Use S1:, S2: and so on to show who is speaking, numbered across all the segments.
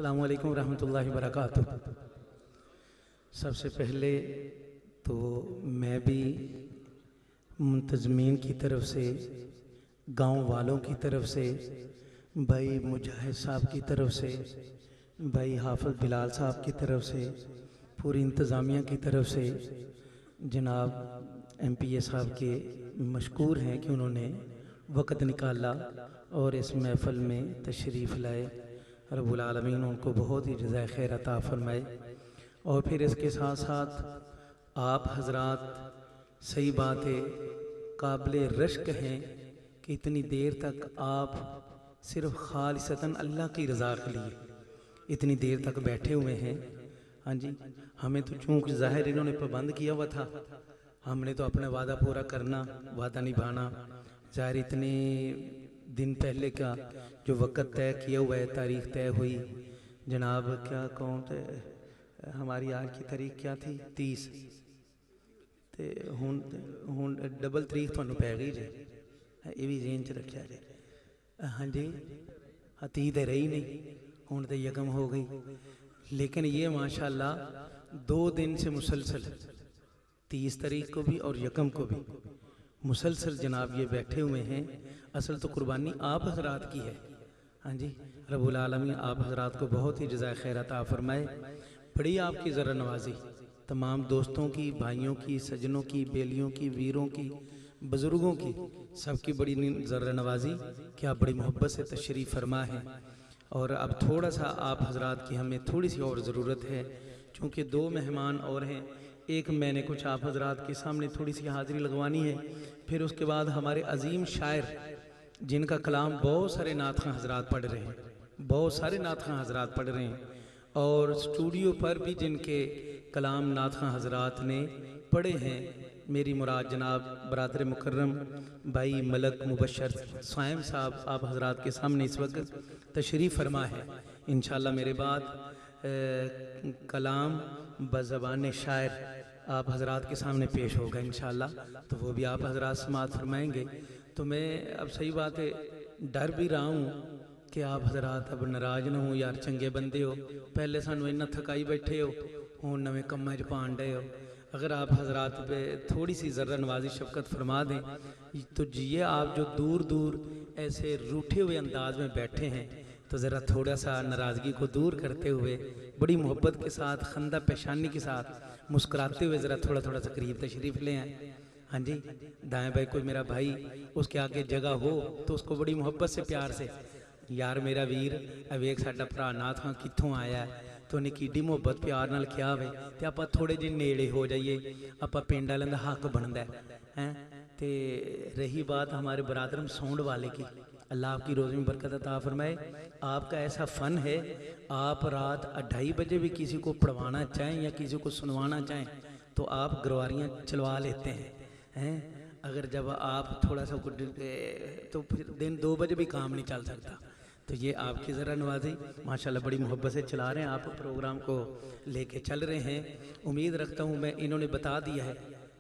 S1: السلام علیکم ورحمۃ اللہ وبرکاتہ۔ سب سے پہلے تو میں بھی منتظمین کی طرف سے، گاؤں والوں کی طرف سے، بھائی مجاہد صاحب کی طرف سے، بھائی حافظ بلال صاحب کی طرف سے، پوری انتظامیہ کی طرف سے جناب ایم پی اے صاحب کے مشکور ہیں کہ انہوں نے وقت نکالا اور اس محفل میں تشریف لائے۔ رب العالمین ان کو بہت ہی جزائے خیر عطا فرمائے۔ اور پھر اس کے ساتھ ساتھ آپ حضرات، صحیح بات ہے، قابل رشک ہیں کہ اتنی دیر تک آپ صرف خالصتاً اللہ کی رضا کے لیے اتنی دیر تک بیٹھے ہوئے ہیں۔ ہاں جی، ہمیں تو چونکہ ظاہر انہوں نے پابند کیا ہوا تھا، ہم نے تو اپنا وعدہ پورا کرنا، وعدہ نبھانا۔ ظاہر اتنے دن پہلے کا جو وقت طے کیا ہوا ہے، تاریخ طے ہوئی جناب، کیا کون تھے ہماری آج کی تاریخ کیا تھی؟ 30 تے ہن ڈبل تاریخ تھانوں پی گئی جی، یہ بھی ذہن چ رکھیا جی۔ ہاں جی، 30 تے رہی نہیں، ہن تے یکم ہو گئی، لیکن یہ ماشاءاللہ 2 دن سے مسلسل 30 تاریخ کو بھی اور یکم کو بھی مسلسل جناب یہ بیٹھے ہوئے ہیں۔ اصل تو قربانی آپ حضرات کی ہے۔ ہاں جی، رب العالمین آپ حضرات کو بہت ہی جزائے خیر عطا فرمائے۔ بڑی آپ کی ذرہ نوازی، تمام دوستوں کی، بھائیوں کی، سجنوں کی، بیلیوں کی، ویروں کی، بزرگوں کی، سب کی بڑی ذرہ نوازی کہ آپ بڑی محبت سے تشریف فرما ہیں۔ اور اب تھوڑا سا آپ حضرات کی ہمیں تھوڑی سی اور ضرورت ہے، چونکہ 2 مہمان اور ہیں۔ ایک میں نے کچھ آپ حضرات کے سامنے تھوڑی سی حاضری لگوانی ہے، پھر اس کے بعد ہمارے عظیم شاعر جن کا کلام بہت سارے نعت خواں حضرات پڑھ رہے ہیں، بہت سارے نعت خواں حضرات پڑھ رہے ہیں، اور اسٹوڈیو پر بھی جن کے کلام نعت خواں حضرات نے پڑھے ہیں، میری مراد جناب برادر مکرم بھائی ملک مبشر صائم صاحب آپ حضرات کے سامنے اس وقت تشریف فرما ہے۔ انشاءاللہ میرے بعد کلام بزبان شاعر آپ حضرات کے سامنے پیش ہوگا انشاءاللہ، تو وہ بھی آپ حضرات سماعت فرمائیں گے۔ تو میں اب صحیح بات ہے، ڈر بھی رہا ہوں کہ آپ حضرات اب ناراض نہ ہوں، یار چنگے بندے ہو، پہلے سانو اتنا تھکائی بیٹھے ہو، ہوں نویں کماں چ پان ڈے ہو، اگر آپ حضرات پہ تھوڑی سی ذرہ نوازی شفقت فرما دیں تو جیے آپ جو دور دور ایسے روٹھے ہوئے انداز میں بیٹھے ہیں، تو ذرا تھوڑا سا ناراضگی کو دور کرتے ہوئے بڑی محبت کے ساتھ، خندہ پیشانی کے ساتھ مسکراتے ہوئے ذرا تھوڑا تھوڑا سا قریب تشریف لے آئیں۔ ہاں جی، دائیں بھائی کوئی میرا بھائی اس کے آگے جگہ ہو تو اس کو بڑی محبت سے، پیار سے، یار میرا ویر اب ایک ساڈا بھرا نعت خواں کتھوں آیا ہے، تو انہیں کیڈی محبت پیار نال کیا ہوئے تے آپا تھوڑے جے نیڑے ہو جائیے، آپا پنڈ والوں دا حق بندا ہے۔ تے رہی بات ہمارے برادرم ساؤنڈ والے کی، اللہ آپ کی روزی میں برکت عطا فرمائے۔ آپ کا ایسا فن ہے، آپ رات 2:30 بجے بھی کسی کو پڑھوانا چاہیں یا کسی کو سنوانا چاہیں تو آپ گرواریاں چلوا لیتے ہیں۔ اگر جب آپ تھوڑا سا تو پھر دن 2 بجے بھی کام نہیں چل سکتا۔ تو یہ آپ کی ذرا نوازی ماشاءاللہ بڑی محبت سے چلا رہے ہیں، آپ پروگرام کو لے کے چل رہے ہیں۔ امید رکھتا ہوں، میں انہوں نے بتا دیا ہے،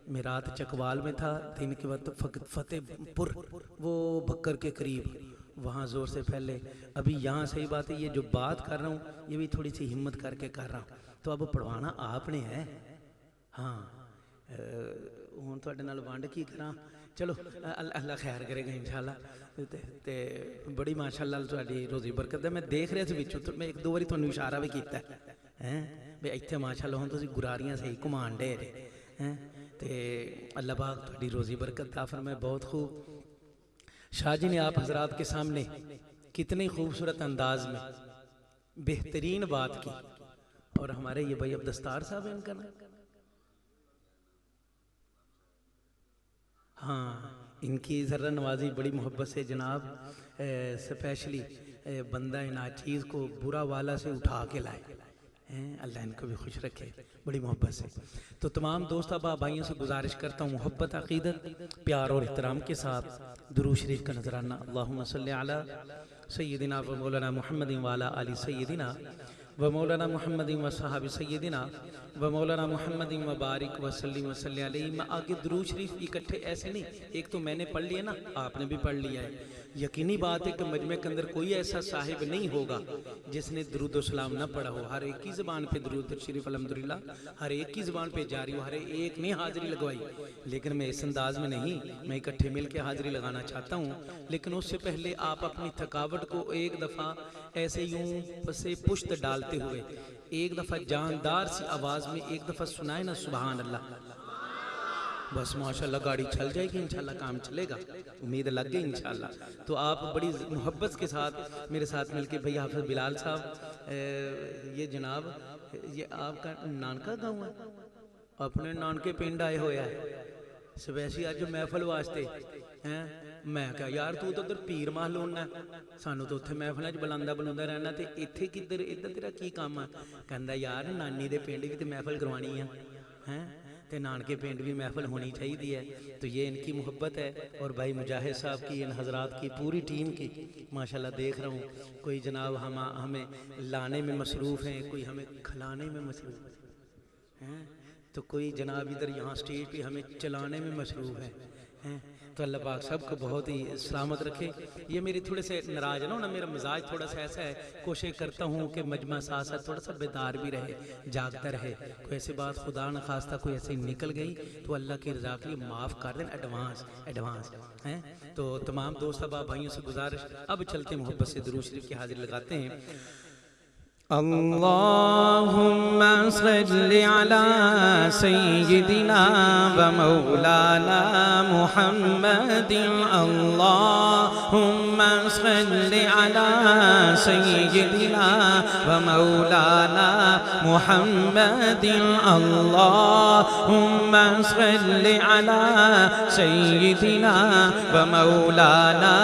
S1: میں رات چکوال میں تھا، دن کے وقت فتح پور وہ بکر کے قریب، وہاں زور سے پہلے، ابھی یہاں صحیح بات ہے، یہ جو بات کر رہا ہوں یہ بھی تھوڑی سی ہمت کر کے کر رہا ہوں، تو اب پڑھوانا آپ نے ہے۔ ہاں ہوں تھوڑے نال وانڈ کی کراں، چلو اللہ خیر کرے گا انشاءاللہ۔ تے بڑی ماشاءاللہ تہاڈی روزی برکت ہے، میں دیکھ رہا سی وچوں، تو میں 1-2 باری تھانوں اشارہ بھی کیتا ہے بھی ایتھے ماشاءاللہ ہن تسی گراریاں صحیح گھمان ڈے ہیں، تے اللہ پاک تہاڈی روزی برکت عطا فرمائے۔ بہت خوب شاہ جی نے آپ حضرات کے سامنے کتنی خوبصورت انداز میں بہترین بات کی، اور ہمارے یہ بھائی عبدالستار صاحب ہیں ان کا نام، ہاں ان کی ذرہ نوازی بڑی محبت سے جناب، سپیشلی بندہ ناچیز کو برا والا سے اٹھا کے لائے، اللہ ان کو بھی خوش رکھے بڑی محبت سے۔ تو تمام دوست احباب بھائیوں سے گزارش کرتا ہوں، محبت، عقیدت، پیار اور احترام کے ساتھ درود شریف کا نذرانہ، اللہم صلی علی سیدنا و مولانا محمد وعلی آل سیدنا و مولانا محمد و صحاب سیدنا و مولانا محمد و بارک وسلم وصلی علیہ. میں آگے درود شریف اکٹھے ایسے نہیں، ایک تو میں نے پڑھ لیا نا، آپ نے بھی پڑھ لیا ہے. یقینی بات ہے کہ مجمع کے اندر کوئی ایسا صاحب نہیں ہوگا جس نے درود و سلام نہ پڑھا ہو. ہر ایک کی زبان پہ درود شریف الحمدللہ ہر ایک کی زبان پہ جاری ہو، ہر ایک نے حاضری لگوائی. لیکن میں اس انداز میں نہیں، میں اکٹھے مل کے حاضری لگانا چاہتا ہوں. لیکن اس سے پہلے آپ اپنی تھکاوٹ کو ایک دفعہ ایسے یوں پسے پشت ڈالتے ہوئے ایک دفعہ جاندار سی آواز میں ایک دفعہ سنائے نا سبحان اللہ. بس ماشاءاللہ گاڑی چل جائے گی، انشاءاللہ کام چلے گا، امید لگ گئی انشاءاللہ. تو آپ بڑی محبت کے ساتھ میرے ساتھ مل کے بھئی حافظ بلال صاحب، یہ جناب یہ آپ کا نانکا گاؤں ہے، اپنے نانکے پنڈ آئے ہویا ہے سپیشلی اج محفل واسطے ہیں. میں کہا یار تو ادھر پیر محل ہے، سانو تو اتنے محفل بلاندا رہنا، تے اتنے کدھر ادھر تیرا کی کام ہے؟ کہندا یار نانی دے پنڈ بھی تے محفل کروانی ہے، تے نانکے پنڈ بھی محفل ہونی چاہیے. تو یہ ان کی محبت ہے. اور بھائی مجاہد صاحب کی، ان حضرات کی پوری ٹیم کی ماشاءاللہ دیکھ رہا ہوں، کوئی جناب ہمیں لانے میں مصروف ہیں، کوئی ہمیں کھلانے میں مصروف ہیں، تو کوئی جناب ادھر یہاں سٹیج پہ ہمیں چلانے میں مصروف ہیں. تو اللہ پاک سب کو بہت ہی سلامت رکھے. یہ میری تھوڑے سے ناراض نا، میرا مزاج تھوڑا سا ایسا ہے، کوشش کرتا ہوں کہ مجمع ساتھ ساتھ تھوڑا سا بیدار بھی رہے، جاگتا رہے. کوئی ایسی بات خدا نہ خواستہ کوئی ایسی نکل گئی تو اللہ کی رضا کے لیے معاف کر دیں ایڈوانس ہیں. تو تمام دوست احباب بھائیوں سے گزارش، اب چلتے محبت سے درود شریف کی حاضری لگاتے ہیں. اللہم صلی علی سیدنا و مولانا محمد. اللہم صلی علی سیدنا و مولانا محمد. اللہم صلی علی سیدنا و مولانا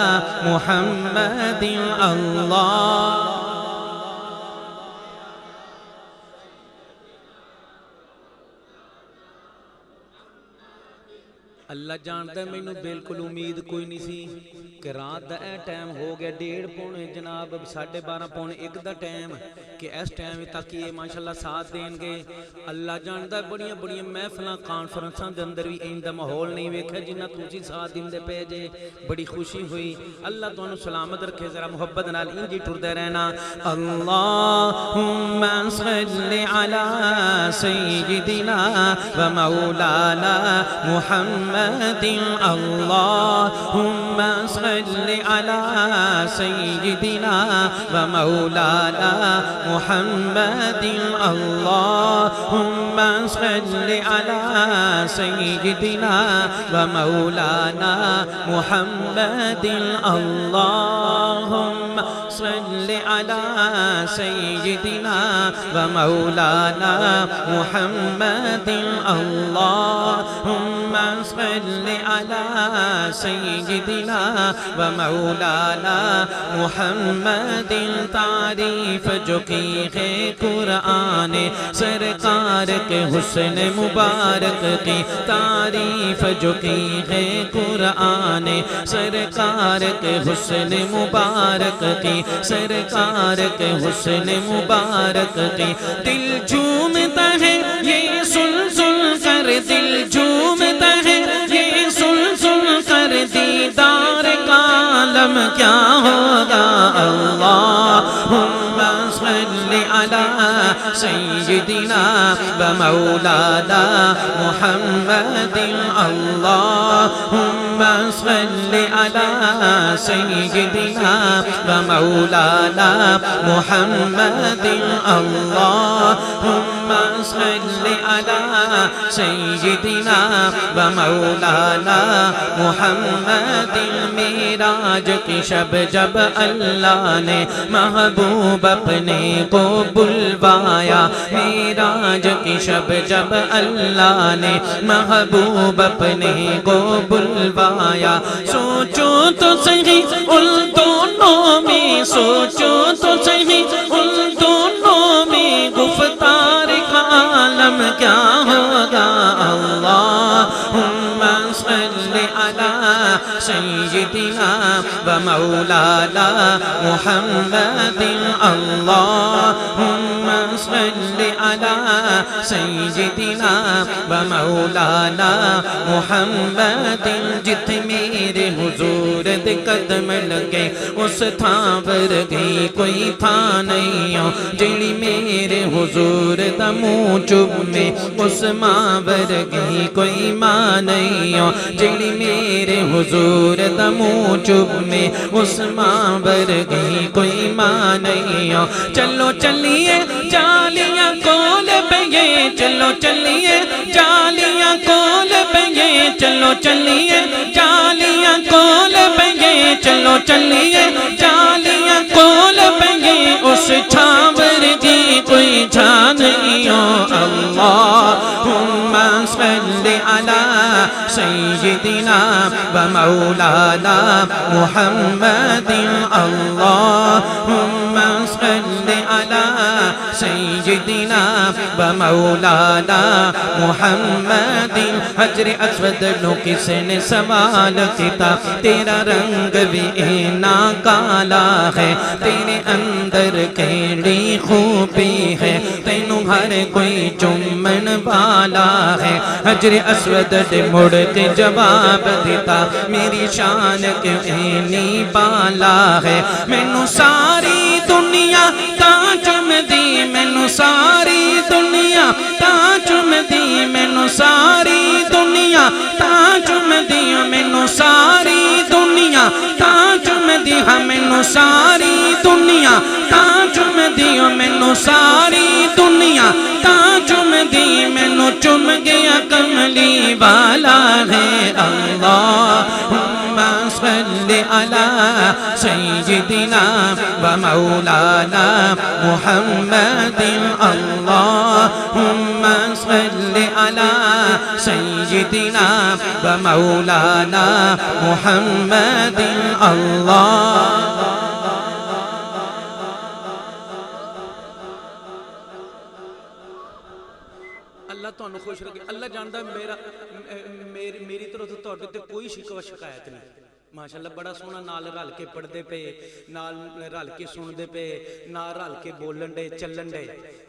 S1: محمد. اللہ اللہ جانتا ہے مینوں بالکل امید کوئی نہیں سی کہ رات دا اے ٹائم ہو گیا 1:30 جناب 12:30 پونے 1 دا ٹائم کہ اس ٹائم تک یہ ماشاءاللہ ساتھ دین گے. اللہ جانتا ہے بڑیاں محفلاں کانفرنساں دے اندر بھی این دا ماحول نہیں ویکھیا جنہ تسی ساتھ دیندے پے جے. بڑی خوشی ہوئی. اللہ تانوں سلامت رکھے. ذرا محبت نال انج ہی ٹردے رہنا. اللہم صلی علی سیدنا و مولانا محمد. اللہم صلی علی سیدنا و مولانا محمد. اللہم صلی علی سیدنا و مولانا محمد. اللہم صلی علی سیدنا و مولانا محمد. اللہم صلی علی سیدنا و مولانا محمد. تعریف جو کی ہے قرآن سرکار کے حسن مبارک کی، تعریف جو کی ہے قرآن سرکار کے حسن مبارک کی، سرکار کے حسن مبارک کی. دل جھومتا ہے یہ سن سن کر، دل جھومتا ہے یہ سن سن کر، دیدار کا عالم کیا ہوگا. اللہم صلی علی سیدنا و مولانا محمد. اللہم صلی علی سیدنا و مولانا محمد. اللہم صلی علی سیدنا و مولانا محمد. معراج کی شب جب اللہ نے محبوب اپنے کو بلوایا، معراج کی شب جب اللہ نے محبوب اپنے کو بلوایا. سوچو تو صحیح ان دونوں میں، سوچو تو صحیح ان دونوں میں گفتار کا عالم کیا ہوگا. اللہم صلی علی سیدنا و مولانا محمد. اللہم
S2: صل علی سیدنا و مولانا محمد جتھے میرے حضور دے قدم لگے اس تھاں ورگی کوئی تھاں نہیں جیڑی میرے حضور دا منہ چومے اس ماں ورگی کوئی ماں نہیں جیڑی میرے حضور دا منہ چومے اس ماں ورگی کوئی ماں نہیں چلو چلیے جالیاں کول پئیے چلو چلیے جالیاں کول پئیے چلو چلیے جالیاں کول پئیے چلو چلیے جالیاں کول پئیے اس چھاور کی کوئی چھاں نہیں اللہم صل علی سیدنا و مولانا محمد اللہم صل علی سیدنا و مولانا محمد حجر اسود نو کس نے سوال کیتا تیرا رنگ بھی اینا کالا ہے تیرے اندر کیڑی خوبی ہے تینوں ہر کوئی چومن والا ہے حجر اسود نے مڑ کے جواب دیتا میری شان کیوں اینی بالا ہے مینوں ساری دنیا تاں چم دی مینوں ساری دنیا تاں چم دی مینوں ساری دنیا تاں چم دی مینوں ساری دنیا تاں چم دی مینوں ساری دنیا تاں چم دی مینوں ساری دنیا تاں چم دی مینوں چم گیا کملی والا ہے اللہم صل علی سیدنا و مولانا محمد اللہم صل علی سیدنا و مولانا محمد اللہ اللہ تو انہوں خوش رکھے اللہ جاندہ میری طرح تو توڑے تے کوئی شکوہ شکایت نہیں ماشاءاللہ بڑا سونا نال رال کے پڑھ دے پہ نال رال کے سن دے پہ نال رال کے بولن دے چلن دے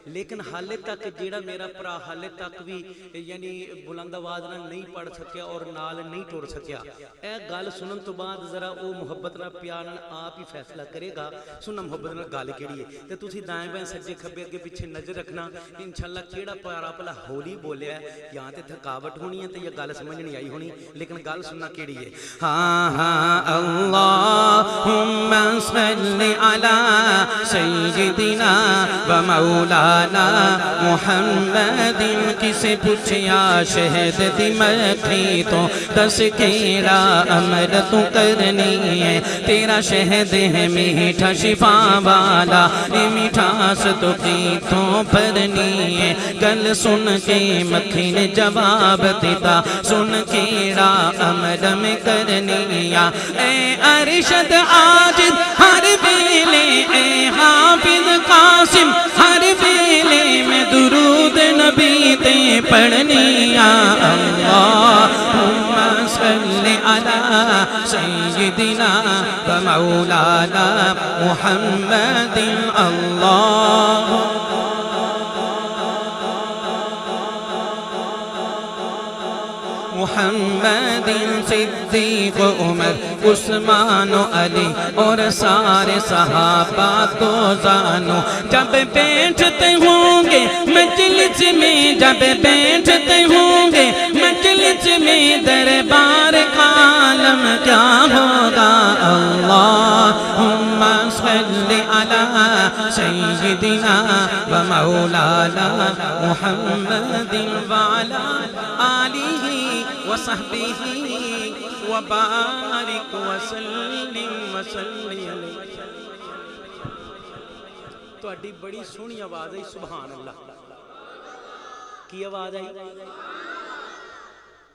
S2: لیکن حالے تک جیڑا میرا پرا حالے تک بھی یعنی بلند آواز نہ نہیں پڑھ سکیا اور نال نہیں ٹوڑ سکیا اے گال سنن تو بعد ذرا او محبت نہ پیار آپ ہی فیصلہ کرے گا سننا محبت نہ گال کیڑی ہے تے تسی دائیں بائیں سجے کھبے کے پیچھے نظر رکھنا انشاءاللہ کیڑا پیارا پلا ہولی بولیا ہے یہاں تے تھکاوٹ ہونی ہے تے یہ گال سمجھ نہیں آئی ہونی لیکن گال سننا کیڑی ہے ہاں ہاں اللہم صل علی سیدنا و مولانا محمد کسے پوچھیا شہد دی مکھی تو دس کیڑا عمل تو کرنی ہے تیرا شہد ہے میٹھا شفا والا یہ میٹھاس تو کیتوں بھرنی ہے گل سن کے مکھی نے جواب دیتا سن کیڑا عمل میں کرنی ہے اے ارشد عاجز ہر ویلے اے حافظ قاسم ہر ویلے میں درود نبی تے پڑھنی اللہم صل علی سیدنا و مولانا محمد اللہ محمد صدیق عمر عثمان و علی اور سارے صحابہ تو زانو جب بیٹھتے ہوں گے مجلس میں جب بیٹھتے ہوں گے مجلس میں دربار عالم کیا ہوگا اللہم صل علی سیدنا و مولانا محمد وعلا آلہ وصحبہ وبارک وسلم وسلم تو اڈی بڑی سونی آواز ہے سبحان اللہ کی آواز آئی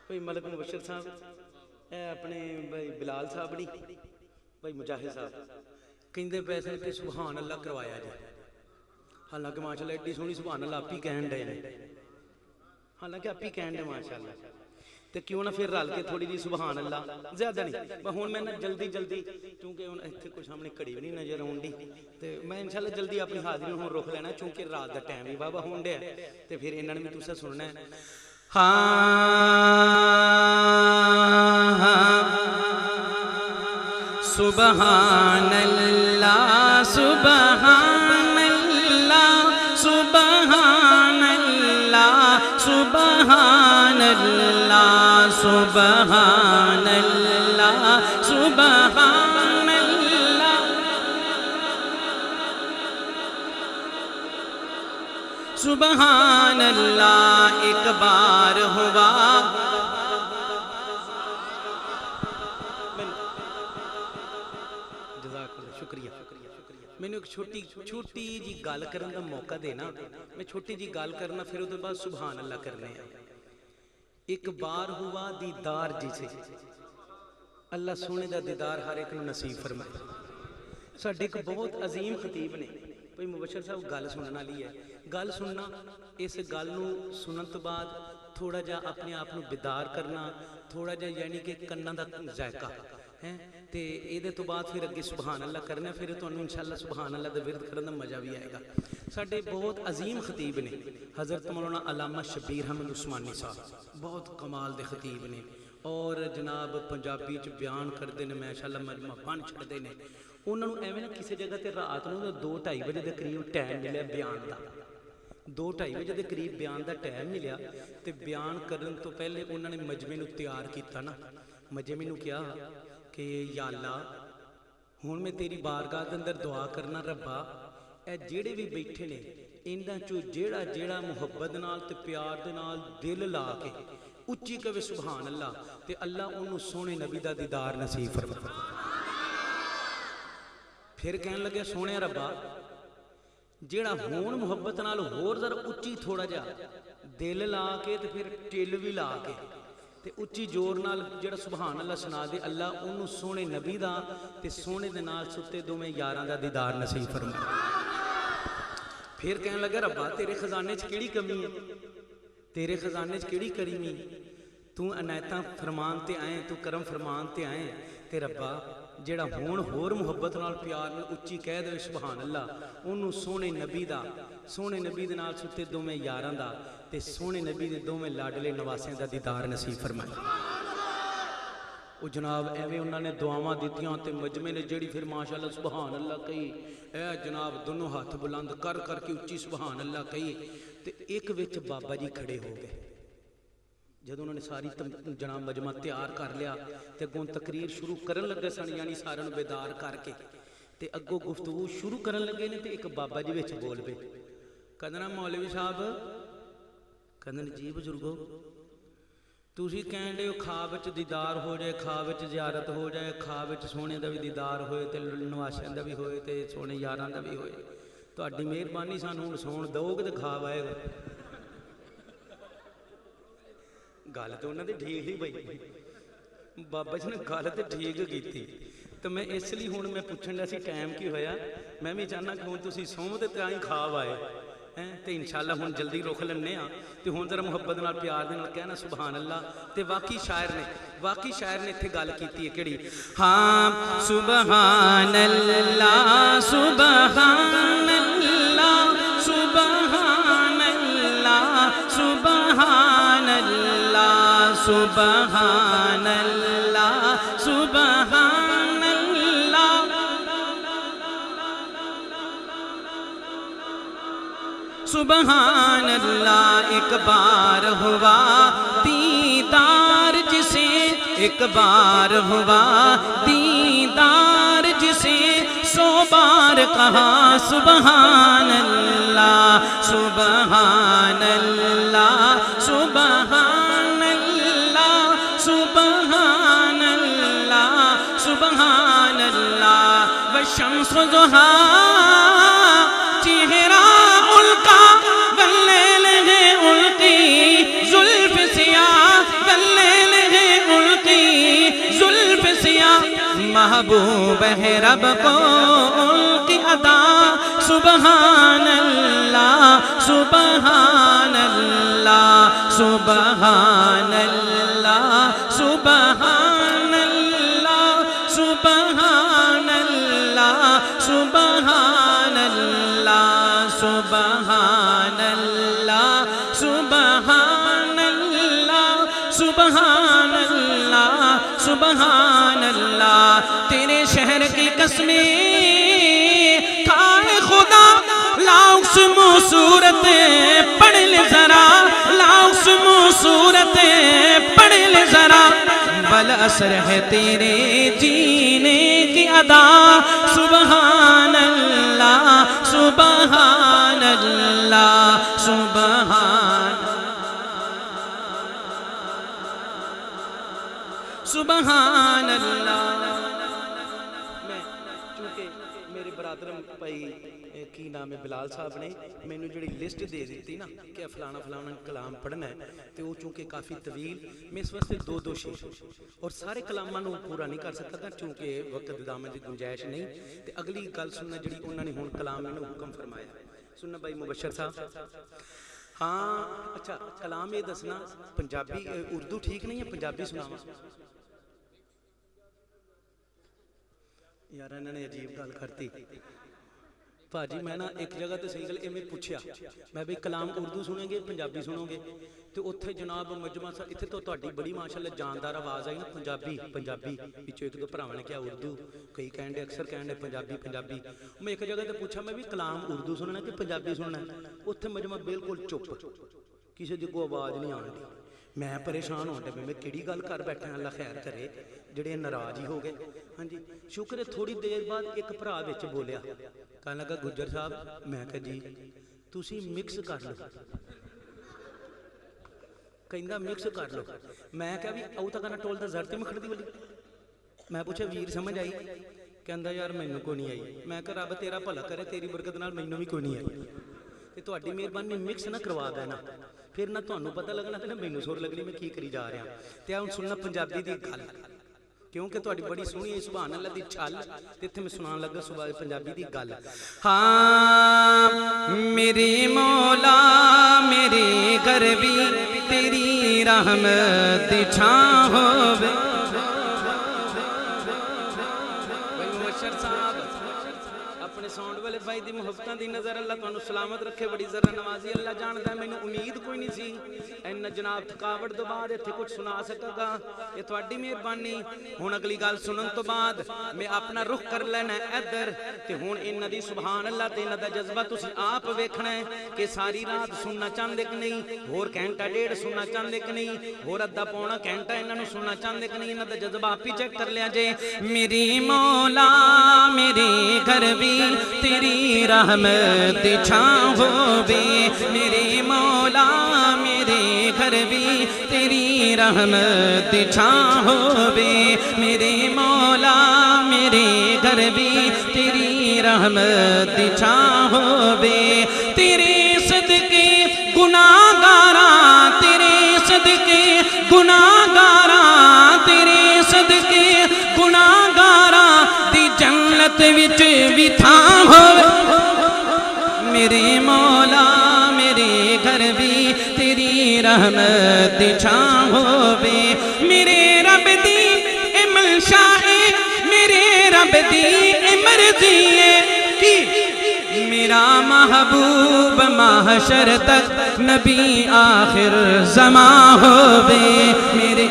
S2: بھائی ملک مبشر صاحب اے اپنے بھائی بلال صاحب نہیں بھائی مجاہد صاحب کہندے پیسے کہ سبحان اللہ کروایا جائے حالانکہ ماشاءاللہ ایڈی سونی سبحان اللہ آپ ہی کہن دے حالانکہ آپ ہی کہن دے ماشاءاللہ
S1: تو کیوں نہ پھر رل کے تھوڑی جی سبحان اللہ زیادہ نہیں ہوں میں جلدی جلدی کیونکہ ہوں اتنے کوئی سامنے گھڑی بھی نہیں نظر آؤں تو میں انشاءاللہ جلدی اپنی حاضری ہوں رخ لینا چونکہ رات کا ٹائم ہی بابا ہون ڈیا تو پھر انہوں نے بھی تسا سننا ہے سبحان اللہ سبحان اللہ سبحان اللہ سبحان اللہ سبحان اللہ سبحان اللہ سبحان اللہ ایک بار ہوا شکریہ مینوں ایک چھوٹی جی گل کرن دا موقع دینا میں چھوٹی جی گل کرنا پھر اس بعد سبحان اللہ کرنے ہیں ایک بار ہوا دیدار جسے اللہ سونے دا دیدار ہر ایک نو نصیب فرمائے ساڈے ایک بہت عظیم خطیب نے بھائی مبشر صاحب گل سنن والی ہے گل سننا اس گل نو سنن تو بعد تھوڑا جا اپنے آپ نو بیدار کرنا تھوڑا جا یعنی کہ کناں دا ذائقہ ہے تے ایدے تو بعد پھر اگے سبحان اللہ کرنا پھر تانوں انشاءاللہ سبحان اللہ دا ورد کرن دا مزہ بھی آئے گا ساڈے بہت عظیم خطیب نے حضرت مولانا علامہ شبیر احمد عثمانی صاحب بہت کمال دے خطیب نے اور جناب پنجابی چ بیان کرتے ہیں ماشاءاللہ مجمع بن چھڑتے ہیں انہوں نے ایویں نا کسی جگہ تے رات نو 2-2:30 بجے دے قریب ٹائم ملیا بیان دا 2-2:30 بجے دے قریب بیان دا ٹائم ملیا تے بیان کرن تو پہلے انہوں نے مجمع نو تیار کیتا نا مجمع نو کیا کہ یا اللہ ہن میں تیری بارگاہ دے اندر دعا کرنا ربا اے جیڑے بھی بیٹھے نے انہاں چوں جیڑا جیڑا محبت نال تے پیار دے نال دل لا کے اچھی کہے سبحان اللہ تے اللہ انہوں سونے نبی دا دیدار نصیب فرمائے پھر کہن لگے سونے ربا جیڑا ہون محبت نال ہور ذرا اچھی تھوڑا جا دل لا کے تے پھر ٹل بھی لا کے تے اچھی جور نال جیڑا سبحان اللہ سنا دے اللہ انہوں سونے نبی دا تے سونے دے نال ستے دو میں یاراں دا دیدار نصیب فرمائے پھر کہن لگا ربا تیرے خزانے چ کیڑی کمی ہے تیرے خزانے چ کیڑی کریمی تو عنایتاں فرمان تے آئیں تو کرم فرمان تے آئیں تے ربا جیڑا ہون ہور محبت نال پیار نال اچھی کہہ دے سبحان اللہ انہوں سونے نبی دا سونے نبی دے نال ستے دو میں یاراں دا تے سونے نبی دے دو میں لاڈلے نواسیں دا دیدار نصیب فرمائے او جناب ایویں انہوں نے دعاواں دیتیاں تے مجمع نے جڑی پھر ماشاءاللہ سبحان اللہ کہی اے جناب دونوں ہاتھ بلند کر کر کے اچھی سبحان اللہ کہی تے ایک وچ بابا جی کھڑے ہو گئے جب انہوں نے ساری جناب مجمع تیار کر لیا تے اگوں تقریر شروع کرن لگے سن یعنی سارے بیدار کر کے تے اگوں گفتگو شروع کرن لگے نے تے ایک بابا جی وچ بول پے کہندے مولوی صاحب کہندے جی بزرگو تسی کہن دے خواب وچ دیدار ہو جائے خواب وچ زیارت ہو جائے خواب وچ سونے دا بھی دیدار ہوئے تے نواشیاں دا بھی ہوئے تے سونے یاراں دا بھی ہوئے تہاڈی مہربانی سانوں ہن سون دو گے تے خواب آئے گا گل تو انہوں نے ٹھیک ہی بھائی بابا جی نے گل تو ٹھیک کی تو میں اس لیے ہوں میں پوچھن لیا سی ٹائم کی ہویا میں بھی چاہنا کہ ہوں تسی سوم تے آئی خواب آئے تو انشاءاللہ ہوں جلدی رخ لینے ہاں تو ہوں ذرا محبت نال پیار دے نال کہنا سبحان اللہ تے واقعی شاعر نے اتنے گل کیتی ہے کیڑی ہاں سبحان اللہ سبحان اللہ سبحان اللہ سبحان اللہ سبحان اللہ سبحان اللہ سبحان اللہ ایک بار ہوا دیدار جسے ایک بار ہوا دیدار جسے 100 بار کہا سبحان اللہ سبحان اللہ سبحان اللہ سبحان اللہ سبحان اللہ والشمس ضحا چہرہ القا واللیل ہے القی زلف سیاہ واللیل ہے القی زلف سیاہ محبوب ہے رب کو القی عطا سبحان اللہ سبحان اللہ سبحان اللہ
S2: سبحان اللہ سبحان اللہ سبحان اللہ سبحان اللہ، تیرے شہر کی قسمیں کھائے خدا، لاؤ سمو صورتیں پڑھ لے ذرا، لاؤ سمو صورتیں پڑھ لے ذرا، بل اثر ہے تیرے جینے کی ادا، سبحان اللہ سبحان اللہ سبحان سبحان اللہ۔ میں چونکہ میرے برادرم بھائی کی نام ہے بلال صاحب نے مینوں جڑی لسٹ دے دیتی نا کہ فلانا فلانا کلام پڑھنا ہے، تو وہ چونکہ کافی طویل، میں اس واسطے دو شیش اور سارے کلاماں نوں پورا نہیں کر سکتا چونکہ وقت دامن کی گنجائش نہیں، تے اگلی گل سننا جڑی انہوں نے ہن کلام مینوں حکم فرمایا سننا بھائی مبشر صاحب۔ ہاں اچھا کلام یہ دسنا پنجابی اردو ٹھیک نہیں ہے، پنجابی سناواں یار انہوں نے عجیب گل کرتی ਭਾਜੀ ਮੈਂ ਨਾ ਇੱਕ ਜਗ੍ਹਾ ਤੇ ਸਹੀ ਗੱਲ ਐਵੇਂ ਪੁੱਛਿਆ ਮੈਂ ਵੀ ਕਲਾਮ ਉਰਦੂ ਸੁਣੋਗੇ ਪੰਜਾਬੀ ਸੁਣੋਗੇ ਤੇ ਉੱਥੇ ਜਨਾਬ ਮਜਮਾ ਸਾਹਿਬ ਇੱਥੇ ਤੋਂ ਤੁਹਾਡੀ ਬੜੀ ਮਾਸ਼ਾਅੱਲਾ ਜਾਨਦਾਰ ਆਵਾਜ਼ ਆਈ ਨਾ ਪੰਜਾਬੀ ਵਿੱਚੋਂ ਇੱਕ ਦੋ ਭਰਾਵਾਂ ਨੇ ਕਿਹਾ ਉਰਦੂ ਕਈ ਕਹਿੰਦੇ ਅਕਸਰ ਕਹਿੰਦੇ ਪੰਜਾਬੀ ਮੈਂ ਇੱਕ ਜਗ੍ਹਾ ਤੇ ਪੁੱਛਿਆ ਮੈਂ ਵੀ ਕਲਾਮ ਉਰਦੂ ਸੁਣਨਾ ਕਿ ਪੰਜਾਬੀ ਸੁਣਨਾ ਉੱਥੇ ਮਜਮਾ ਬਿਲਕੁਲ ਚੁੱਪ ਕਿਸੇ ਦੀ ਕੋਈ ਆਵਾਜ਼ ਨਹੀਂ ਆਉਂਦੀ ਮੈਂ ਪਰੇਸ਼ਾਨ ਹੋਣ ਡਿਆ ਮੈਂ ਕਿਹੜੀ ਗੱਲ ਕਰ ਬੈਠਾ ਅੱਲਾ ਖੈਰ ਕਰੇ ਜਿਹੜੇ ਨਾਰਾਜ਼ ਹੀ ਹੋ ਗਏ ہاں جی شکر ہے تھوڑی دیر بعد ایک بھرا وچ بولیا کہنے لگا گجر صاحب میں کہا جی تسی مکس کر لو کہندا مکس کر لو میں کہا بھی او تا کنا ٹول دا زرتی مکھڑ دی والی میں پوچھا ویر سمجھ آئی کہندا یار مینوں کوئی نہیں آئی میں کہا رب تیرا بھلا کرے تیری برکت نال مینوں بھی کوئی نہیں آئی تے تہاڈی مہربانی مکس نہ کروا دینا پھر نہ تانوں پتہ لگنا تے نہ مینوں سر لگنی میں کی کری جا رہا تے ہن سننا پنجابی دی گل کیونکہ تہاڈی بڑی سونی ہے سبحان اللہ دی چھل تے اتھے میں سنان لگا صبح پنجابی دی گل ہاں میری مولا میرے گھر بھی تیری رحمت دی چھاں ہووے بھائی مبشر صاحب اپنے ساؤنڈ والے بھائی دی محبتاں دی نظر اللہ تانوں سلامت رکھے بڑی ذرا نوازی اللہ جاندا ہے مینوں امید کوئی نہیں سی این جناب تھکاوٹ تو بعد اتنے کچھ سنا سکا گا یہ تھوڑی مہربانی ہن اگلی گل سنن تو بعد میں اپنا رخ کر لینا ادھر تے ہن انہاں دی سبحان اللہ تے انہاں دا جذبہ تسی آپ ویکھنا ہے کہ ساری رات سننا چاہندے کہ نہیں ہور گھنٹہ ڈیڑھ سننا چاہندے کہ نہیں ہور ادھا پونا گھنٹہ انہاں نوں سننا چاہندے کہ نہیں انہاں دا جذبہ آپ ہی چیک کر لیا جے میری مولا میرے گھر بھی تیری رحمت دی چھاں ہووے میری مولا میرے گھر بھی تیری رحمت دی چھاں ہووے میرے مولا میرے گھر بھی تیری رحمت دی چھاں ہووے تیرے صدقے گناہگاراں تیرے صدقے گناہگاراں تیرے صدقے گناہگاراں دی جنت وچ بھی تھاں ہووے میرے مولا میرے گھر بھی تیری رحمت دی چھاں ہووے میرے رب دی اے منشا اے میرے رب دی اے مرضی اے کی میرا محبوب محشر تک نبی آخر زمان ہووے میرے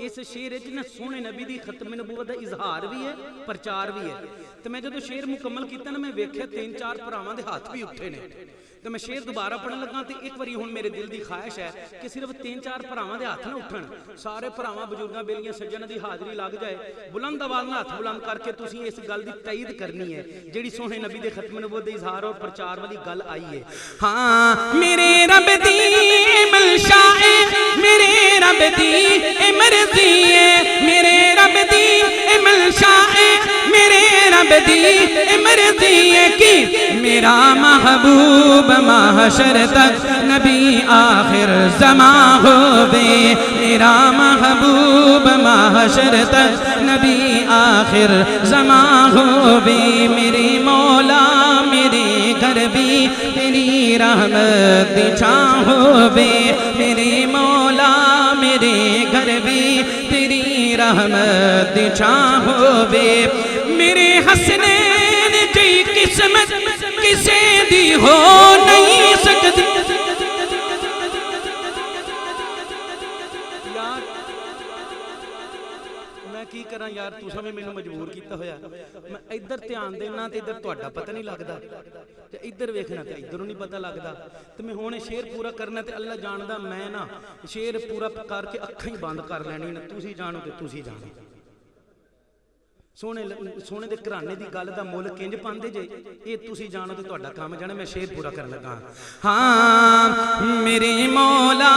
S2: اس شعر وچ نہ سونے نبی دی ختم نبوت دا اظہار بھی ہے پرچار بھی ہے تے میں جدوں شعر مکمل کیتا نا میں ویکھیا 3-4 بھراواں دے ہاتھ بھی اٹھے نے تے میں شعر دوبارہ پڑھن لگا تے ایک واری ہن میرے دل دی خواہش ہے کہ صرف 3-4 بھراواں دے ہاتھ نہ اٹھن سارے بھراواں بزرگاں بیلیاں سجناں دی حاضری لگ جائے بلند آواز نال ہاتھ بلند کر کے تسی اس گل دی تائید کرنی ہے جیڑی سونے نبی دے ختم نبوت دے اظہار اور پرچار والی گل آئی ہے ہاں میرے رب دی منشا اے میرے رب دی اے مرضی اے میرے رب دی اے منشا اے میرے رب دی اے مرضی اے کی میرا محبوب محشر تک نبی آخر زمان ہووے میرا محبوب محشر تک نبی آخر زمان ہووے میری مولا میرے گھر بھی تیری رحمت دی چھاں ہووے میری مولا میرے گھر بھی تیری رحمت دی چھاں ہووے میرے حسنے قسمت کسے دی ہو نہیں سکتی. کی کراں یار تساں بھی مینوں مجبور کیتا ہویا میں ادھر دھیان دینا تے ادھر تہاڈا پتہ نہیں لگدا تے ادھر ویکھنا تے ادھروں نہیں پتہ لگدا تے میں ہن شعر پورا کرنا تے اللہ جاندا میں نا شعر پورا کر کے اکھاں ہی بند کر لینی نا تسی جانو تے تسی جانو سونے دے گھرانے دی گل دا مول کنج پاندے جے اے تسی جانو تے تہاڈا کام جانا میں شعر پورا کرن لگا. ہاں میری مولا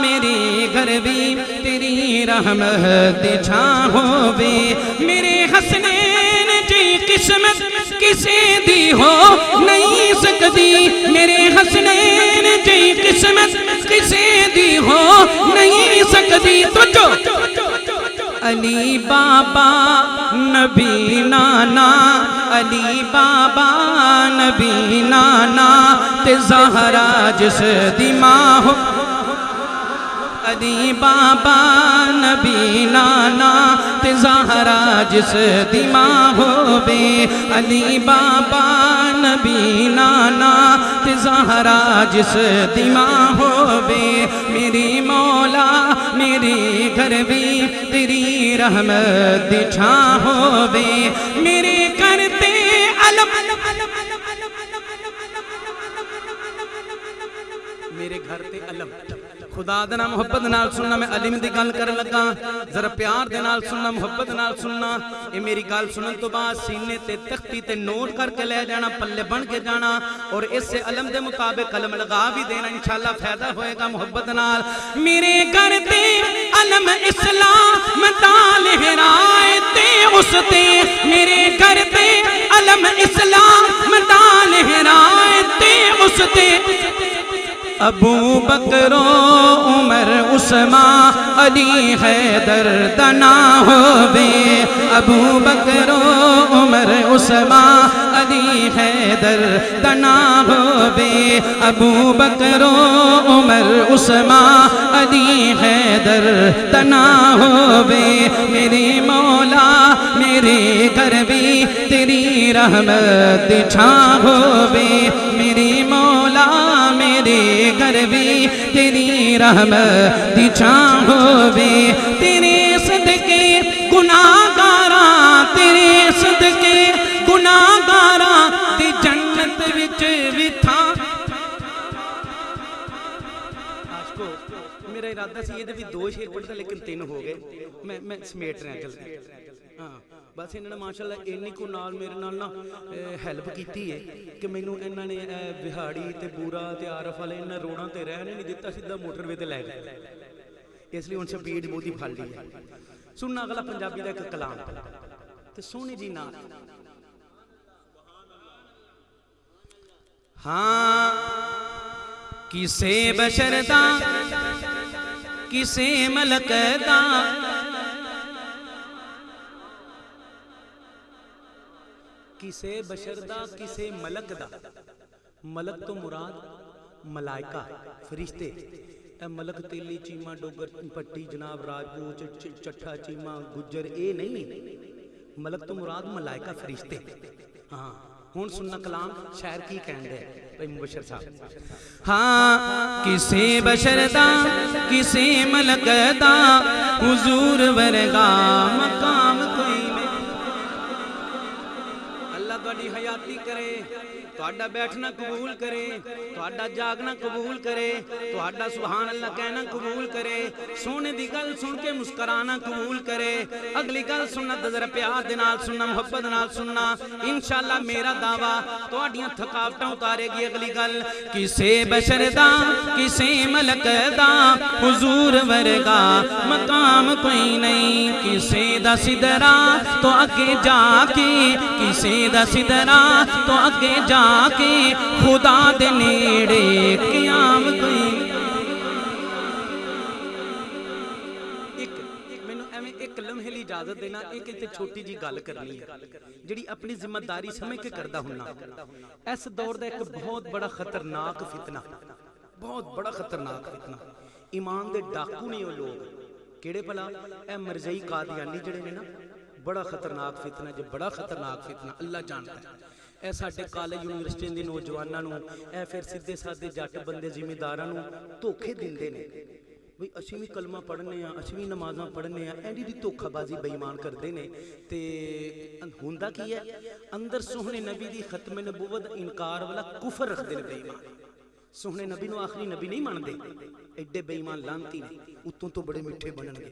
S2: میری گھر بھی تیری رحمت دی چھاں ہووے میرے حسنین جی قسمت کسے دی ہو نہیں سکتی میرے حسنین جی قسمت کسے دی ہو نہیں سکتی. علی بابا نبی نانا علی بابا نبی نانا تے زہرا جس دی ماں ہو علی بابا نبی نانا تے زہرا جس دی ماں ہووے علی بابا نبی نانا تے زہرا جس دی ماں ہووے میری مولا میری گھر بھی تیری رحمت دی چھاں ہووے میرے گھر تے علم میرے گھر تے علم خدا دے نال محبت نال سننا میں علم دی گل کرن لگا ذرا پیار دے نال سننا محبت نال سننا اے میری گل سنن تو بعد سینے تے تختی تے نوٹ کر کے لے جانا پلے بن کے جانا اور اس سے علم دے مطابق قلم لگا بھی دینا انشاءاللہ فائدہ ہوئے گا محبت نال. میرے گھر تے علم اسلام دا لہرائے تے اس تے میرے گھر تے علم اسلام دا لہرائے تے اس تے ابو بکر و عمر عثمان علی حیدر دنا ہووے ابو بکر و عمر عثمان علی حیدر دنا ہووے ابو بکر و عمر عثمان علی حیدر دنا ہووے میری مولا میرے گھر بھی تیری رحمت دی چھاں ہووے میری مولا میرے گھر بھی تیری رحمت دی چھاں ہووے تیرے صدقے گناہگاراں تیرے صدقے گناہگاراں دی جنت وچ وی تھاں. عاشقو میرا ارادہ سی یہ بھی 2 شعر پڑھدا لیکن 3 ہو گئے میں سمیٹ رہا جلدی. ہاں بس انہوں نے ماشاءاللہ اینی کو نال میرے نال نا ہیلپ کیتی ہے کہ مینوں انہاں نے بہاڑی تے بورا تے عارف والے انہاں روڑاں تے رہنے نہیں دیتا سیدھا موٹر وے تے لے گئے اس لیے ہن سپیڈ بہت ہی پھڑ لی ہے. سننا اگلا پنجابی دا ایک کلام تے سونی جی نا ہاں کسے بشر دا کسے ملک دا کسے بشر دا کسے ملک دا ملک تو مراد ملائکہ فرشتے اے ملک تیلی چیمہ ڈوگر پٹی جناب راجپوت چٹھا چیمہ گجر اے نہیں ملک تو مراد ملائکہ فرشتے. ہاں ہون سننا کلام شاعر کی کہندے بھائی مبشر صاحب. ہاں کسے بشر دا کسے ملک دا حضور ورگا مقام کوئی نہیں. اللہ تہاڈی حیاتی کرے تہاڈا بیٹھنا قبول کرے تہاڈا جاگنا قبول کرے تہاڈا سبحان اللہ کہنا قبول کرے سونے دی گل سن کے مسکرانا قبول کرے. اگلی گل سننا ذرا پیار دے نال سننا محبت نال سننا انشاءاللہ میرا دعویٰ تہاڈیاں تھکاوٹاں اتارے گی. اگلی گل کسے بشر دا کسے ملک دا حضور ورگا مقام کوئی نہیں. کسے دا سدرا تو اگے جا کے کسے دا سدرا تو اگے جا کے خدا دے نیڑے قیام کوئی. ایک لمحے لی اجازت دینا ایک چھوٹی جی گل کرنی ہے جڑی اپنی ذمہ داری سمجھ کے کردا ہونا. اس دور دا ایک بہت بڑا خطرناک فتنہ بہت بڑا خطرناک فتنہ ایمان دے ڈاکو نے وہ لوگ کیڑے بھلا اے مرزائی قادیانی جڑے نے نا بڑا خطرناک فتنہ جو بڑا خطرناک فتنہ اللہ جانتا ہے.
S1: ਇਹ ਸਾਡੇ ਕਾਲਜ ਯੂਨੀਵਰਸਿਟੀ ਦੇ ਨੌਜਵਾਨਾਂ ਨੂੰ ਇਹ ਫਿਰ ਸਿੱਧੇ ਸਾਦੇ ਜੱਟ ਬੰਦੇ ਜ਼ਿਮੀਂਦਾਰਾਂ ਨੂੰ ਧੋਖੇ ਦਿੰਦੇ ਨੇ ਬਈ ਅਸੀਂ ਵੀ ਕਲਮਾ ਪੜ੍ਹਨੇ ਆ, ਅਸੀਂ ਵੀ ਨਮਾਜ਼ਾਂ ਪੜ੍ਹਨੇ ਆ, ਐਡੀ ਦੀ ਧੋਖਾਬਾਜ਼ੀ ਬੇਈਮਾਨ ਕਰਦੇ ਨੇ। ਤੇ ਹੁੰਦਾ ਕੀ ਹੈ, ਅੰਦਰ ਸੋਹਣੇ ਨਬੀ ਦੀ ਖਤਮ ਨਬੂਵਤ ਇਨਕਾਰ ਵਾਲਾ ਕੁਫਰ ਰੱਖਦੇ ਨੇ ਬੇਈਮਾਨ। ਸੋਹਣੇ ਨਬੀ ਨੂੰ ਆਖਰੀ ਨਬੀ ਨਹੀਂ ਮੰਨਦੇ, ਐਡੇ ਬੇਈਮਾਨ ਲਾਂਤੀ ਨੇ, ਉਤੋਂ ਤੋਂ ਬੜੇ ਮਿੱਠੇ ਬਣਨਗੇ।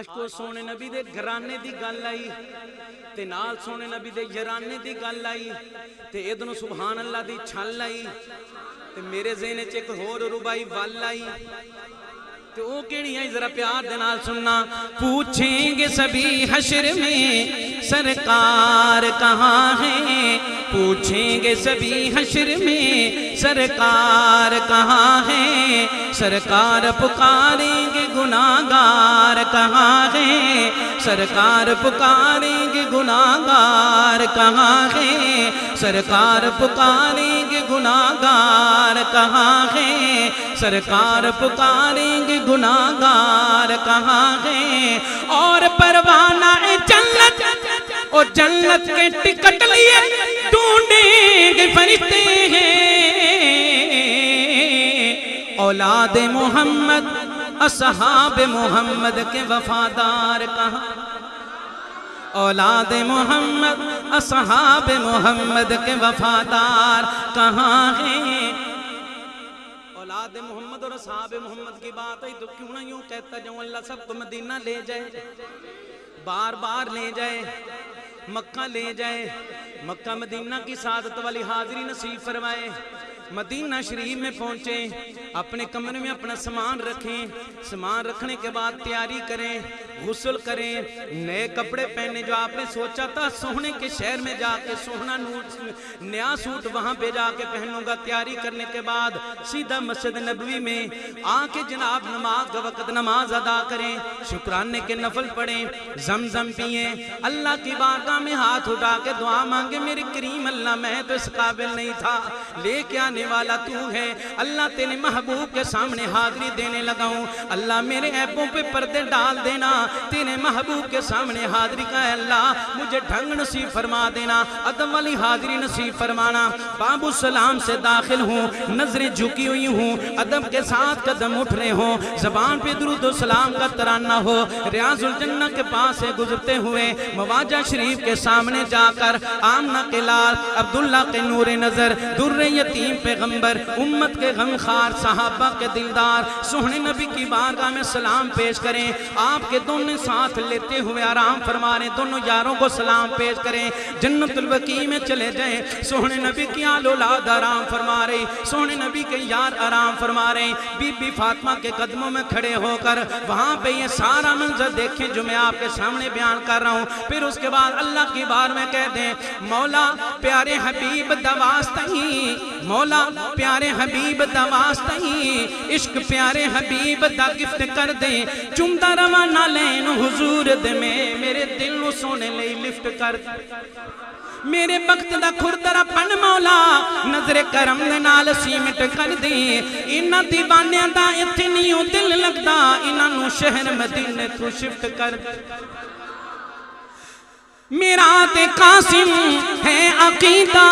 S2: ਆਸ਼ਕੋ ਸੋਹਣੇ ਨਬੀ ਦੇ ਘਰਾਨੇ ਦੀ ਗੱਲ ਆਈ ਤੇ ਨਾਲ ਸੋਹਣੇ ਨਬੀ ਦੇ ਯਾਰਾਨੇ ਦੀ ਗੱਲ ਆਈ ਤੇ ਇਧਰੋਂ ਸੁਭਾਨ ਅੱਲਾ ਦੀ ਛਲ ਆਈ ਤੇ ਮੇਰੇ ਜ਼ਿਹਨ 'ਚ ਇੱਕ ਹੋਰ ਰੁਬਾਈ ਵੱਲ ਆਈ تو وہ کیڑی ہیں ذرا پیار دے نال سننا پوچھیں گے سبھی حشر میں سرکار کہاں ہے پوچھیں گے سبھی حشر میں سرکار کہاں ہے سرکار پکاریں گے گناہگار کہاں ہے سرکار پکاریں گے گناہگار کہاں ہے سرکار پکاریں گے گناہگار کہاں ہے سرکار پکاریں گے گناہگار کہاں ہے اور پروانہ جنت اور جنت کے ٹکٹ لیے ڈھونڈیں گے فرشتے ہیں اولاد محمد اصحاب محمد کے وفادار کہاں اولاد محمد اصحاب محمد کے وفادار کہاں ہیں اولاد محمد اور اصحاب محمد کی بات ہے تو کیوں نہ یوں کہتا جاؤں اللہ سب کو مدینہ لے جائے بار بار لے جائے مکہ لے جائے مکہ مدینہ کی سعادت والی حاضری نصیب فرمائے مدینہ شریف میں پہنچے اپنے کمرے میں اپنا سامان رکھیں سامان رکھنے کے بعد تیاری کریں غسل کریں نئے کپڑے پہنے جو آپ نے سوچا تھا سونے کے شہر میں جا کے سونا نیا سوٹ وہاں پہ جا کے پہنوں گا تیاری کرنے کے بعد سیدھا مسجد نبوی میں آ کے جناب نماز کا وقت نماز ادا کریں شکرانے کے نفل پڑھیں زمزم پئیں اللہ کی بارگاہ میں ہاتھ اٹھا کے دعا مانگے میرے کریم اللہ میں تو اس قابل نہیں تھا لے کے آنے والا تو ہے اللہ تیرے محبوب کے سامنے حاضری دینے لگا ہوں اللہ میرے عیبوں پہ پردے ڈال دینا تیرے محبوب کے سامنے حاضری کا ہے اللہ مجھے ڈھنگ نصیب فرما دینا ادب والی حاضری نصیب فرمانا باب السلام سے داخل ہوں نظریں جھکی ہوئی ہوں ادب کے ساتھ قدم اٹھ رہے ہوں زبان پہ درود و سلام کا ترانہ ہو ریاض الجنہ کے پاس سے گزرتے ہوئے مواجہ شریف کے سامنے جا کر آمنہ کے لال عبداللہ کے نور نظر در یتیم پیغمبر امت کے غمخوار صحابہ کے دلدار سوہنے نبی کی بارگاہ میں سلام پیش کریں آپ کے دونوں ساتھ لیتے ہوئے آرام فرما رہے دونوں یاروں کو سلام پیش کریں جنت البقیع میں چلے جائیں سوہنے نبی کی آل اولاد آرام فرما رہے سوہنے نبی کے یار آرام فرما رہے بی بی فاطمہ کے قدموں میں کھڑے ہو کر وہاں پہ یہ سارا منظر دیکھیں جو میں آپ کے سامنے بیان کر رہا ہوں پھر اس کے بعد اللہ کی بار میں کہہ دیں مولا پیارے حبیب دواستہی مولا پیارے حبیب دواستہی عشق پیارے حبیب دا گفت کر دیں چمدہ روانہ لین حضور دے میں میرے دل نو سونے لئی لفٹ کر میرے وقت دا کھردرا پن مولا نظر کرم دے نال سیمٹ کر دیں انہاں دیوانیاں دا اتنیوں دل لگدا انہاں نو شہر مدینے تو شفٹ کر میرات قاسم ہے عقیدہ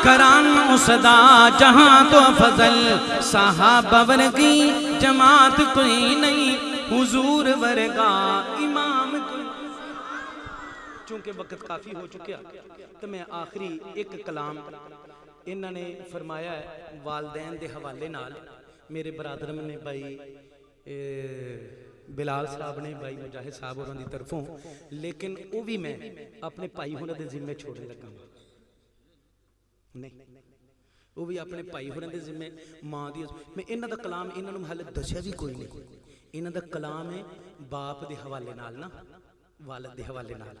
S2: کران اسدا جہاں تو فضل صحابہ ورگی جماعت کوئی نہیں حضور ورگا امام کوئی چونکہ وقت کافی ہو چکیا تو میں آخری ایک کلام انہوں نے فرمایا ہے والدین دے حوالے نال میرے برادر نے بھائی بلال صاحب نے بھائی مجاہد صاحب اور اندھی طرفوں لیکن وہ بھی میں اپنے پائی ہونے دے ذمہ چھوڑنے لگا ہوں نہیں وہ بھی اپنے پائی ہونے دے ذمہ ماں دی میں انہاں دا کلام انہاں نوں حال دسیا بھی کوئی نہیں انہاں دا کلام ہے باپ دے حوالے نال نا والد دے حوالے نال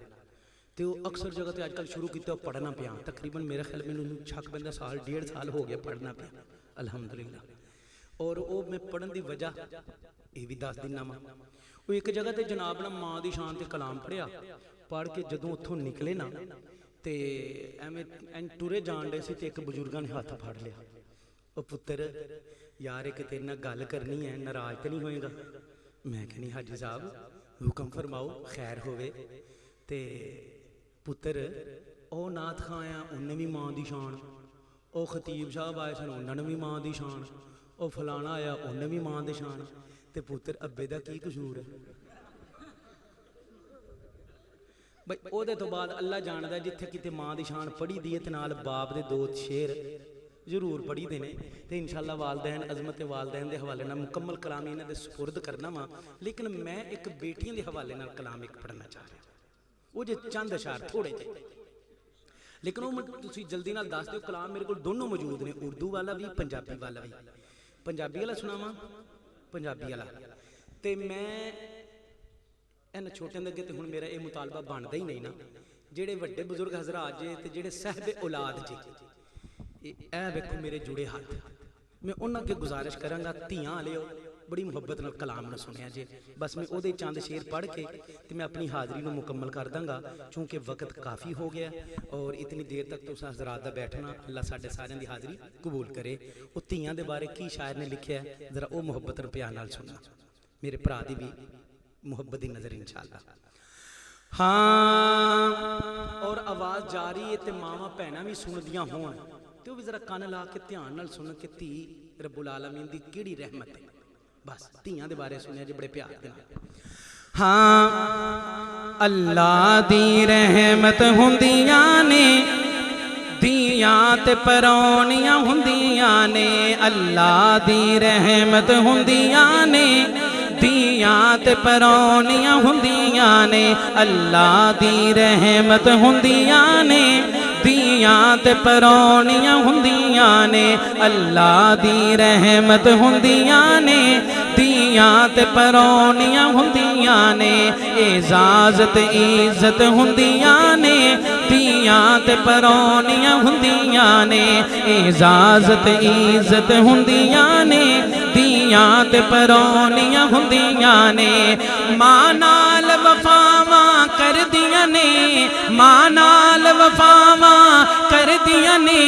S2: تے وہ اکثر جگہ تے آج کل شروع کیتے ہو پڑھنا پیا تقریباً میرا خیال میں چھک بندہ سال 1.5 سال ہو گیا پڑھنا پیا الحمدللہ اور وہ میں پڑھن دی وجہ یہ بھی دس دن نامہ وہ ایک جگہ تے جناب نا ماں دی شان تے کلام پڑھیا پڑھ کے جدوں اتھوں نکلے نا تے ایویں ٹرے جان دے سی تے ایک بزرگاں نے ہاتھ پھڑ لیا او پتر یار ایک تیرے نال گل کرنی ہے ناراض تے نہیں ہوئے گا میں کہنی حاجی صاحب حکم فرماؤ خیر ہوئے تے پتر او نات خاں انہیں بھی ماں دی شان او خطیب صاحب آئے سن انہوں نے بھی ماں دی شان او فلانا آیا انہیں بھی ماں دی شان تے پتر ابے دا کی قصور ہے بھئی او دے تو بعد اللہ جاندہ جتھے کتے ماں دی شان پڑھی دیئے تے نال باپ دے دو شیر
S1: ضرور پڑھی دے نے تے انشاءاللہ والدین عظمت والدین دے حوالے نال مکمل کلام انہاں دے سپرد کرنا وا، لیکن میں ایک بیٹیاں دے حوالے نال کلام ایک پڑھنا چاہ رہا وہ جے چند اشعار تھوڑے جے، لیکن وہ تسی جلدی نال دس دیو، کلام میرے کول دونوں موجود نے، اردو والا بھی پنجابی والا بھی۔ پنجابی والا سناواں؟ پنجابی والا تے میں ان چھوٹے دے تے ہن میرا یہ مطالبہ بندا ہی نہیں نا، جڑے وڈے بزرگ حضرات جے تے جڑے صاحب اولاد جے، اے ویکھو میرے جڑے ہاتھ، میں انہاں کے گزارش کراں گا تھیاں لیو بڑی محبت نال کلام نہ سنیا جے، بس میں او دے چند شیر پڑھ کے تے میں اپنی حاضری نو مکمل کر داں گا، چونکہ وقت کافی ہو گیا اور اتنی دیر تک تو حضرات دا بیٹھنا اللہ ساڈے سارے دی حاضری قبول کرے۔ او تھیاں دے بارے کی شاعر نے لکھیا ہے ذرا او محبت اور پیار نال سننا، میرے بھرا دی بھی محبت دی نظر انشاءاللہ۔ ہاں اور آواز جاری ہے تے ماواں بھیناں بھی سندیاں ہون تے وہ بھی ذرا کان لا کے دھیان نال سن کے تھی رب العالمین دی کیڑی رحمت ہے، بس تھیاں دے بارے سنیا جی بڑے پیار دے نال۔
S2: ہاں اللہ دی رحمت ہوندیاں نے، دیاں تے پرونیاں ہوندیاں نے، اللہ دی رحمت ہوندیاں نے، دیاں تے پرونیاں ہوندیاں نے، اللہ دی رحمت ہوندیاں نے، دیاں تے پرونیاں ہوندیاں نے، اللہ دی رحمت ہوندیاں نے، دیاں تے پرونیاں ہوندیاں نے، اعزاز تے عزت ہوندیاں نے، دیاں تے پرونیاں ہوندیاں نے، اعزاز تے عزت ہوندیاں نے، دیاں تے پرونیاں ہوندیاں نے، ماں نال وفاواں کردیاں نے، ماں نال وفاواں کردیاں نے،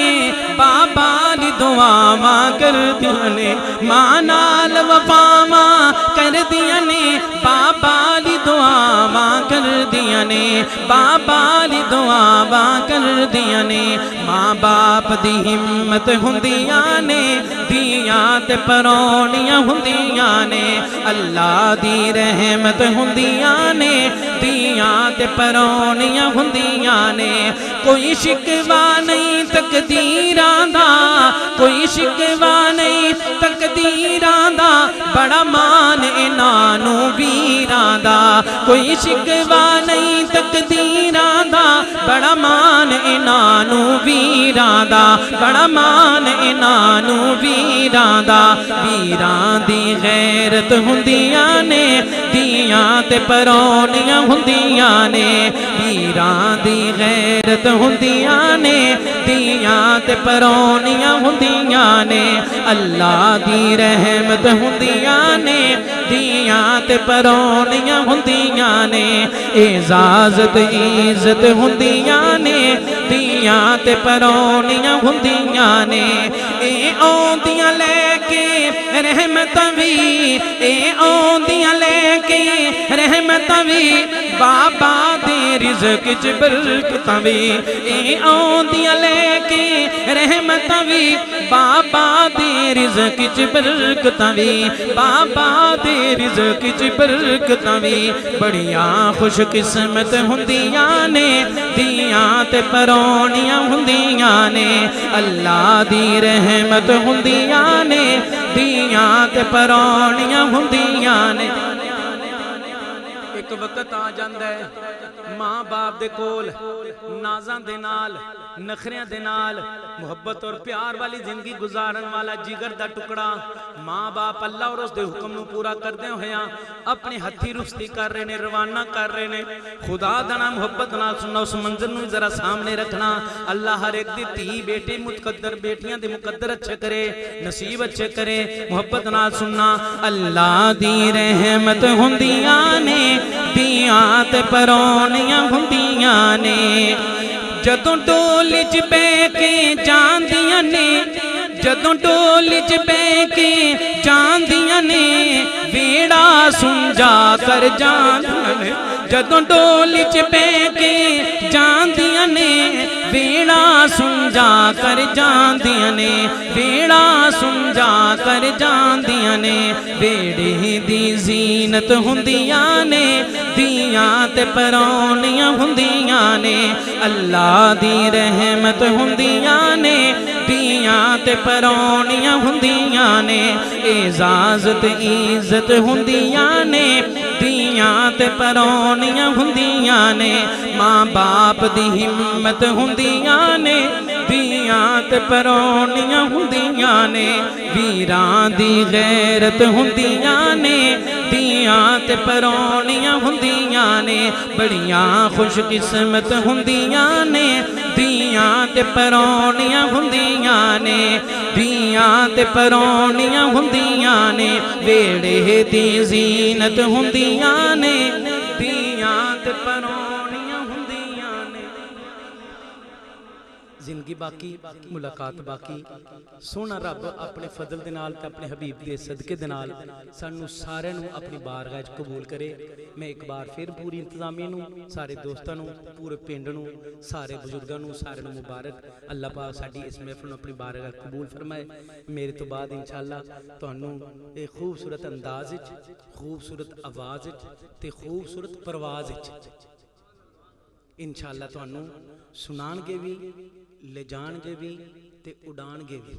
S2: بابا دی دعاواں کردیاں نے، ماں نال وفاواں کردیاں نے، بابا دی دعاواں کردیاں نے، بابا دی دعاواں کردیاں نے، ماں باپ دی ہمت ہوندیاں نے، دیاں تے پرونیاں ہوندیاں نے، اللہ دی رحمت ہوندیاں نے، دیاں تے پرونیاں ہوندیاں نے، کوئی شکوہ نہیں تقدیراں دا، کوئی شکوہ نہیں تقدیراں دا، بڑا مان انہاں نوں ویراں دا، کوئی شکوہ نہیں تقدیراں دا، بڑا مان انہاں نوں ویراں دا، بڑا مان انہاں نوں ویراں دا، ویراں دی غیرت ہوندیاں نے، دیاں تے پرونیاں ہوندیاں نے، ویراں دی غیرت ہوندیاں نے، دیاں تے پرونیاں ہوندیاں نے، اللہ دی رحمت ہوندیاں نے، دیاں تے پرونیاں ہوندیاں نے، اعزاز تے عزت ہوندیاں نے، دیاں تے پرونیاں ہوندیاں نے، اے آندیاں لے کے رحمتاں وی، اے آندیاں لے کے رحمتاں وی، بابا دے رزق چ برکتاں وی، اے آندیاں لے کے رحمتاں وی، بابا دے رزق چ برکتاں وی، بابا دے رزق چ برکتاں وی، بڑیاں خوش قسمت ہوندیاں نے، دیاں تے پرونیاں ہوندیاں نے، اللہ دی رحمت ہوندیاں نے، دیاں تے پرونیاں ہوندیاں نے۔ ایک وقت آ جاندا ہے ماں باپ دے کول نازاں دے نال نخریاں دے نال محبت اور پیار والی زندگی گزارن والا جگر دا ٹکڑا، ماں باپ اللہ اور اس دے حکم نو پورا کردے ہویاں اپنے ہتھی رخصتی کر رہے نے، روانہ کر رہے نے، خدا دنا محبت نال سننا، اس منظر نو ذرا سامنے رکھنا، اللہ ہر ایک دی تھی بیٹے مقدر بیٹیاں دے مقدر اچھے کرے، نصیب اچھے کرے، محبت نال سننا، اللہ دی رحمت ہوندیاں نے، دیاں تے پرونیاں ہوندیاں نے، جدوں ڈولی چ بے کے جاندیاں نے، جدوں ڈولی چ بے کے جاندیاں نے، ویڑا سمجھا کر جاندیاں نے، جدوں ڈولی چ بے کے جاندیاں نے، ویڑا سمجھا کر جاندیاں نے، ویڑا سمجھا کر جاندیاں نے، ویڑے دی زینت ہوندیاں نے، ਧੀਆਂ ਤੇ ਪਰੌਣੀਆਂ ਹੁੰਦੀਆਂ ਨੇ, ਅੱਲਾ ਦੀ ਰਹਿਮਤ ਹੁੰਦੀਆਂ ਨੇ, ਧੀਆਂ ਤੇ ਪਰੌਣੀਆਂ ਹੁੰਦੀਆਂ ਨੇ, ਇਜਾਜ਼ਤ ਇੱਜ਼ਤ ਹੁੰਦੀਆਂ ਨੇ, ਧੀਆਂ ਤੇ ਪਰੌਣੀਆਂ ਹੁੰਦੀਆਂ ਨੇ, ਮਾਂ ਬਾਪ ਦੀ ਹਿੰਮਤ ਹੁੰਦੀਆਂ ਨੇ, ਧੀਆਂ ਤੇ ਪਰੌਣੀਆਂ ਹੁੰਦੀਆਂ ਨੇ, ਵੀਰਾਂ ਦੀ ਗੈਰਤ ਹੁੰਦੀਆਂ ਨੇ, ਧੀਆਂ ਤੇ ਪਰੌਣੀਆਂ ਹੁੰਦੀਆਂ ਨੇ, ਬੜੀਆਂ ਖੁਸ਼ਕਿਸਮਤ ਹੁੰਦੀਆਂ ਨੇ, ਧੀਆਂ ਤੇ ਪਰੌਣੀਆਂ ਹੁੰਦੀਆਂ ਨੇ, ਧੀਆਂ ਤੇ ਪਰੌਣੀਆਂ ਹੁੰਦੀਆਂ ਨੇ, ਵੇੜੇ ਦੀ ਜ਼ੀਨਤ ਹੁੰਦੀਆਂ ਨੇ, ਧੀਆਂ ਤੇ ਪਰੌਣੀਆਂ ਹੁੰਦੀਆਂ ਨੇ। ਜ਼ਿੰਦਗੀ ਬਾਕੀ, ਮੁਲਾਕਾਤ ਬਾਕੀ। ਸੋਹਣਾ ਰੱਬ ਆਪਣੇ ਫਜ਼ਲ ਦੇ ਨਾਲ ਤੇ ਆਪਣੇ ਹਬੀਬ ਦੇ ਸਦਕੇ ਦੇ ਨਾਲ ਸਾਨੂੰ ਸਾਰਿਆਂ ਨੂੰ ਆਪਣੀ ਬਾਰਗਾਹ 'ਚ ਕਬੂਲ ਕਰੇ। ਮੈਂ ਇੱਕ ਵਾਰ ਫਿਰ ਪੂਰੀ ਇੰਤਜ਼ਾਮੀਆ ਨੂੰ, ਸਾਰੇ ਦੋਸਤਾਂ ਨੂੰ, ਪੂਰੇ ਪਿੰਡ ਨੂੰ, ਸਾਰੇ ਬਜ਼ੁਰਗਾਂ ਨੂੰ, ਸਾਰਿਆਂ ਨੂੰ ਮੁਬਾਰਕ। ਅੱਲਾਹ ਪਾਕ ਸਾਡੀ ਇਸ ਮਹਿਫਲ ਨੂੰ ਆਪਣੀ ਬਾਰਗਾਹ 'ਚ ਕਬੂਲ ਫਰਮਾਏ। ਮੇਰੇ ਤੋਂ ਬਾਅਦ ਇਨਸ਼ਾਅੱਲਾ ਤੁਹਾਨੂੰ ਇਹ ਖੂਬਸੂਰਤ ਅੰਦਾਜ਼ ਵਿੱਚ, ਖੂਬਸੂਰਤ ਆਵਾਜ਼ ਵਿੱਚ ਤੇ ਖੂਬਸੂਰਤ ਪਰਵਾਜ਼ ਵਿੱਚ ਇਨਸ਼ਾਅੱਲਾ ਤੁਹਾਨੂੰ ਸੁਣਾਣਗੇ ਵੀ, ਲੈ ਜਾਣਗੇ ਵੀ ਤੇ ਉਡਾਣਗੇ ਵੀ।